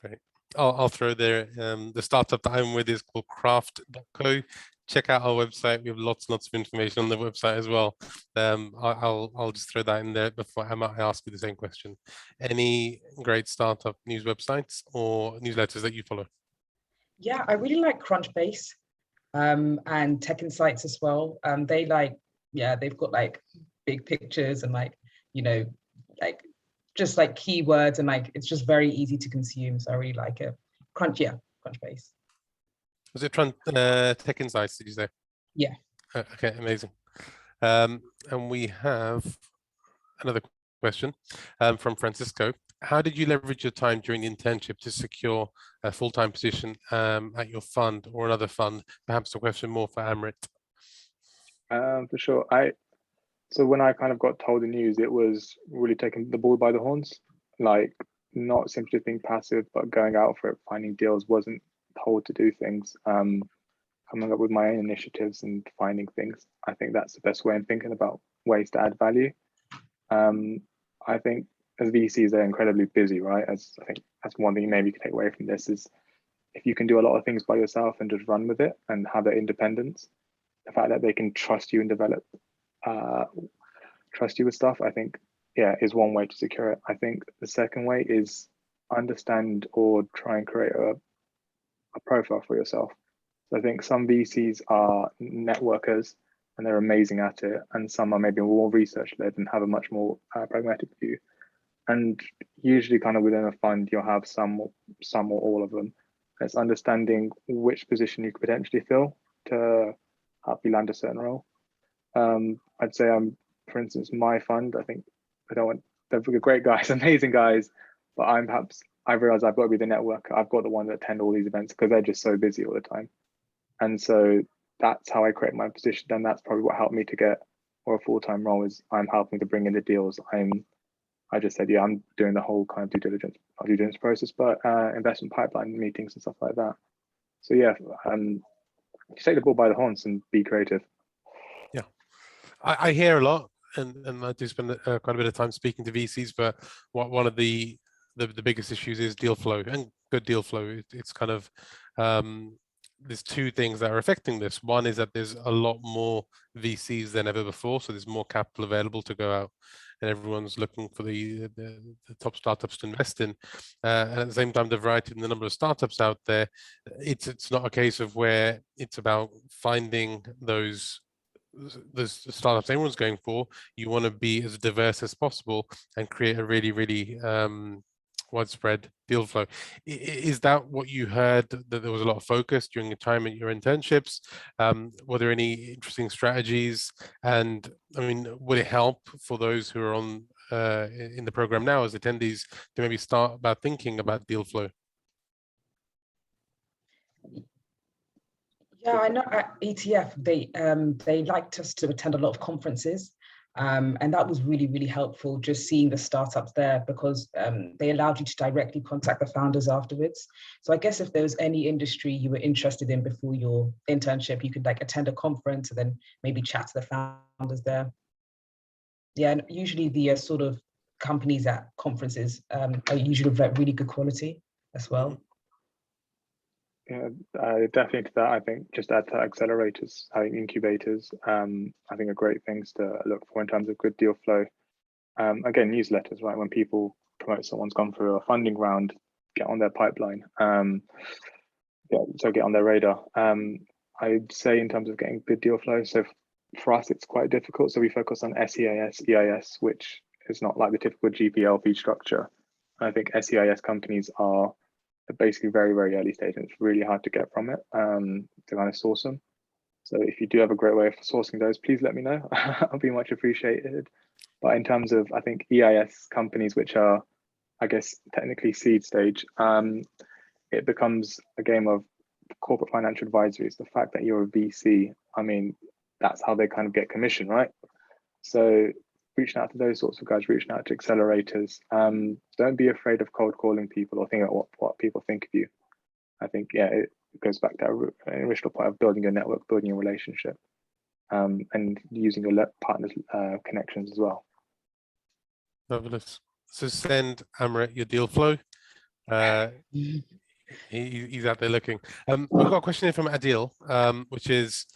Great. I'll throw there. The startup that I'm with is called craft.co. Check out our website. We have lots of information on the website as well. I'll just throw that in there before Emma, I ask you the same question. Any great startup news websites or newsletters that you follow?
Yeah, I really like Crunchbase and Tech Insights as well. They've got like big pictures and just like keywords, and like it's just very easy to consume. So I really like it. Crunchbase.
Was it Tech Insights, did you say?
Yeah.
Okay, amazing. And we have another question from Francisco. How did you leverage your time during the internship to secure a full-time position at your fund or another fund? Perhaps a question more for Amrit.
For sure. So when I kind of got told the news, it was really taking the bull by the horns, like not simply just being passive, but going out for it, finding deals, wasn't told to do things, coming up with my own initiatives and finding things. I think that's the best way of thinking about ways to add value. I think as VCs, they're incredibly busy, right? I think that's one thing maybe you can take away from this is if you can do a lot of things by yourself and just run with it and have that independence, the fact that they can trust you and trust you with stuff, I think, is one way to secure it. I think the second way is understand or try and create a profile for yourself. So I think some VCs are networkers and they're amazing at it, and some are maybe more research led and have a much more pragmatic view. And usually, kind of within a fund, you'll have some or all of them. It's understanding which position you could potentially fill to help you land a certain role. I'd say for instance, my fund, they're great guys, amazing guys, but I realize I've got to be the networker. I've got the one that attend all these events because they're just so busy all the time. And so that's how I create my position. And that's probably what helped me to get a full-time role is I'm helping to bring in the deals. I just said, I'm doing the whole kind of due diligence process, but investment pipeline meetings and stuff like that. So just take the bull by the horns and be creative.
Yeah, I hear a lot, and I do spend quite a bit of time speaking to VCs, but one of the biggest issues is deal flow and good deal flow. It's kind of there's two things that are affecting this. One is that there's a lot more VCs than ever before, so there's more capital available to go out, and everyone's looking for the top startups to invest in. And at the same time, the variety and the number of startups out there, it's not a case of where it's about finding those startups everyone's going for. You want to be as diverse as possible and create a really, really widespread deal flow. Is that what you heard, that there was a lot of focus during your time at your internships? Were there any interesting strategies? And I mean, would it help for those who are on in the program now as attendees to maybe start about thinking about deal flow?
Yeah, I know at ETF, they liked us to attend a lot of conferences. And that was really, really helpful, just seeing the startups there, because they allowed you to directly contact the founders afterwards. So I guess if there was any industry you were interested in before your internship, you could like attend a conference and then maybe chat to the founders there. Yeah, and usually the sort of companies at conferences are usually of like really good quality as well.
Yeah, definitely to that. I think just add to accelerators, having incubators, I think are great things to look for in terms of good deal flow. Again, newsletters, right? When people promote someone's gone through a funding round, get on their pipeline, so get on their radar. I'd say in terms of getting good deal flow, so for us, it's quite difficult. So we focus on SEIS, EIS, which is not like the typical GPL fee structure. I think SEIS companies are basically very, very early stage, and it's really hard to get from it to kind of source them. So if you do have a great way of sourcing those, please let me know. I'll be much appreciated. But in terms of, I think, EIS companies, which are, I guess, technically seed stage, it becomes a game of corporate financial advisory. It's the fact that you're a VC. I mean, that's how they kind of get commission, right? So reaching out to those sorts of guys, reaching out to accelerators. Don't be afraid of cold calling people or think about what people think of you. I think, yeah, it goes back to our original point of building your network, building your relationship, and using your partners' connections as well.
Fabulous. So send Amrit your deal flow. He's out there looking. We've got a question here from Adil, which is,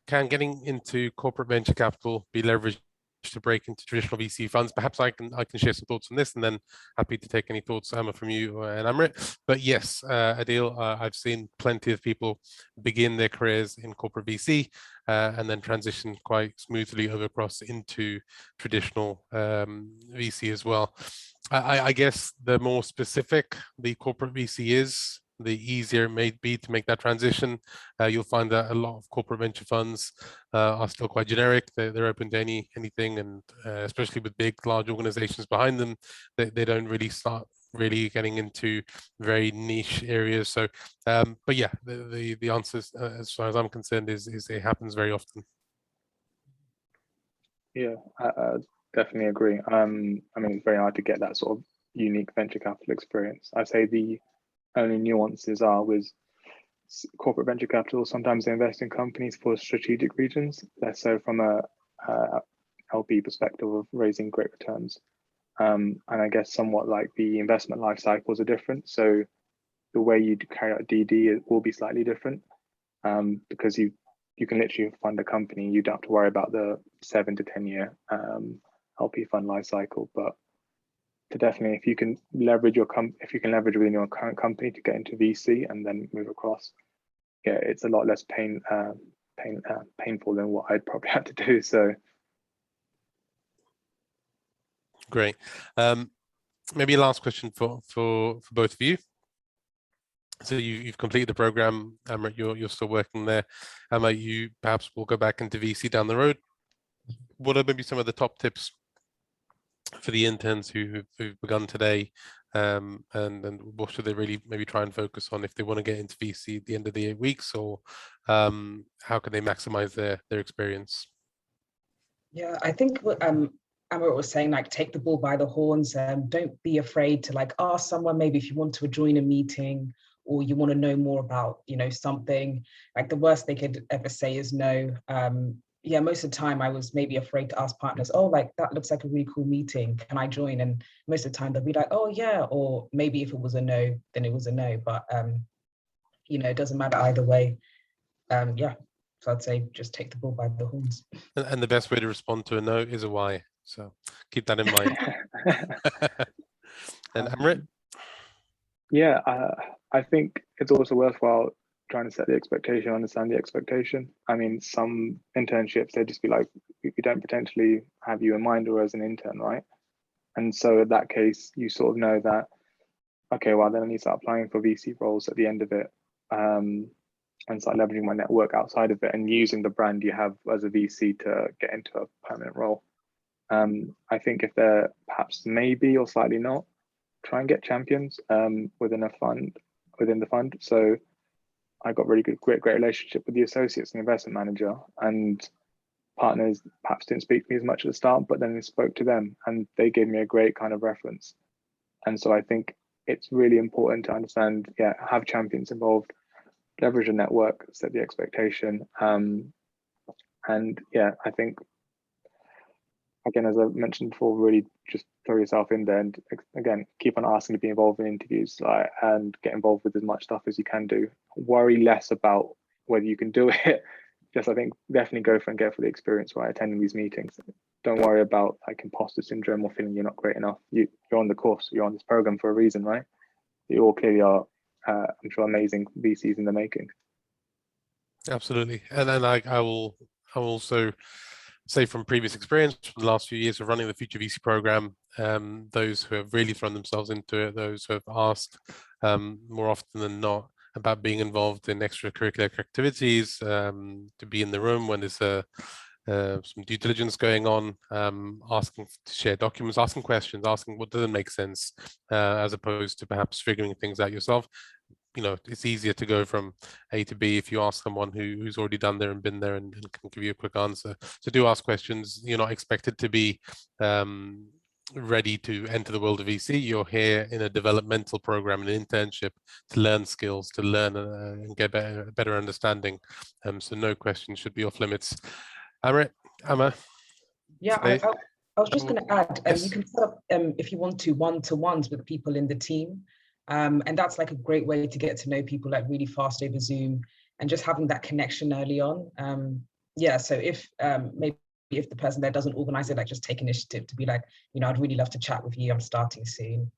can getting into corporate venture capital be leveraged to break into traditional VC funds? Perhaps I can share some thoughts on this, and then happy to take any thoughts, Amma, from you and Amrit. But yes, Adil, I've seen plenty of people begin their careers in corporate VC and then transition quite smoothly over across into traditional VC as well. I guess the more specific the corporate VC is, the easier it may be to make that transition. You'll find that a lot of corporate venture funds are still quite generic. They're open to anything, and especially with big, large organizations behind them, they don't really start really getting into very niche areas. So, but yeah, the answer, as far as I'm concerned, is it happens very often.
Yeah, I definitely agree. I mean, it's very hard to get that sort of unique venture capital experience. I say the only nuances are with corporate venture capital. Sometimes they invest in companies for strategic reasons, less so from a LP perspective of raising great returns. And I guess somewhat like the investment life cycles are different. So the way you carry out DD will be slightly different because you can literally fund a company. You don't have to worry about the 7 to 10 year LP fund life cycle. But to definitely, if you can leverage within your current company to get into VC and then move across, yeah, it's a lot less painful than what I'd probably have to do. So
great. Maybe a last question for both of you. So you've completed the program, Amrit, you're still working there. Amma, you perhaps will go back into VC down the road. What are maybe some of the top tips for the interns who've begun today, and what should they really maybe try and focus on if they want to get into VC at the end of the 8 weeks, or how can they maximize their experience?
Yeah, I think what Amrit was saying, like, take the bull by the horns. Don't be afraid to like ask someone, maybe if you want to join a meeting or you want to know more about, something. Like, the worst they could ever say is no. Yeah, most of the time I was maybe afraid to ask partners, oh, like, that looks like a really cool meeting, can I join? And most of the time they'll be like, oh yeah, or maybe if it was a no, then it was a no. But it doesn't matter either way. Yeah, so I'd say just take the bull by the horns.
And the best way to respond to a no is a why. So keep that in mind. And Amrit?
Yeah, I think it's also worthwhile trying to set the expectation, understand the expectation. I mean, some internships, they just be like, we don't potentially have you in mind or as an intern, right? And so in that case, you sort of know that, okay, well, then I need to start applying for VC roles at the end of it, and start leveraging my network outside of it and using the brand you have as a VC to get into a permanent role. I think if they're perhaps maybe or slightly not, try and get champions within the fund. So I got really great relationship with the associates and investment manager, and partners perhaps didn't speak to me as much at the start, but then I spoke to them and they gave me a great kind of reference. And so I think it's really important to understand, have champions involved, leverage a network, set the expectation. And yeah, I think again, as I mentioned before, really just throw yourself in there, and again, keep on asking to be involved in interviews, and get involved with as much stuff as you can do. Worry less about whether you can do it. Just, I think, definitely go for and get for the experience, right? Attending these meetings. Don't worry about like imposter syndrome or feeling you're not great enough. You're on the course, you're on this program for a reason, right? You all clearly are, I'm sure, amazing VCs in the making.
Absolutely. And then I will also say from previous experience from the last few years of running the Future VC program, those who have really thrown themselves into it, those who have asked more often than not about being involved in extracurricular activities, to be in the room when there's some due diligence going on, asking to share documents, asking questions, asking what doesn't make sense, as opposed to perhaps figuring things out yourself. You know, it's easier to go from A to B if you ask someone who's already done there and been there and can give you a quick answer. So do ask questions. You're not expected to be ready to enter the world of VC. You're here in a developmental program, an internship, to learn skills, to learn and get a better understanding. So no question should be off limits. Amma.
Yeah, I was just going to add,
Yes.
you can set up, if you want to, one-to-ones with people in the team. And that's like a great way to get to know people like really fast over Zoom, and just having that connection early on. Yeah, so if maybe if the person there doesn't organize it, like just take initiative to be like, you know, I'd really love to chat with you. I'm starting soon.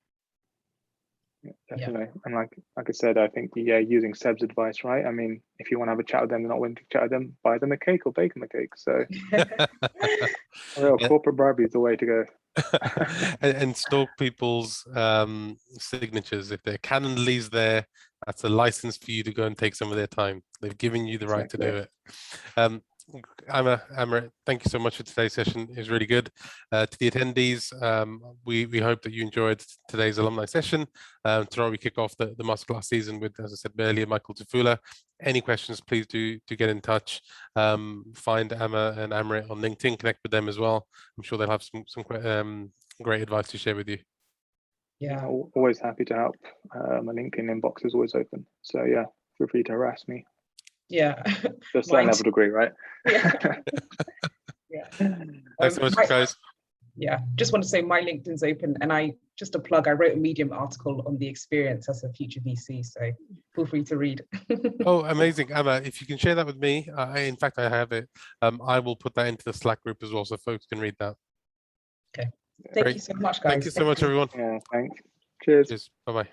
Yeah, definitely. Yeah. And like I said, I think, yeah, using Seb's advice, right? I mean, if you want to have a chat with them, they're not willing to chat with them, buy them a cake or bake them a cake. So real corporate bribery is the way to go.
and stalk people's signatures. If their Calendly's there, that's a license for you to go and take some of their time. They've given you the right to do it. Amma, thank you so much for today's session. It was really good. To the attendees, we hope that you enjoyed today's alumni session. Tomorrow we kick off the masterclass season with, as I said earlier, Michael Tafula. Any questions, please do get in touch. Find Amma and Amrit on LinkedIn, connect with them as well. I'm sure they'll have some great advice to share with you.
Yeah, always happy to help. My LinkedIn inbox is always open. So yeah, feel free to harass me.
Yeah.
Just a level degree, right?
Yeah. Yeah.
Thanks so much, guys.
Yeah, just want to say my LinkedIn's open, and just a plug, I wrote a Medium article on the experience as a future VC, so feel free to read.
Oh, amazing. Amma, if you can share that with me, in fact, I have it. I will put that into the Slack group as well, so folks can read that.
Okay. Thank you so much, guys.
Thank you so much, everyone.
Yeah, thanks. Cheers.
Cheers. Bye-bye.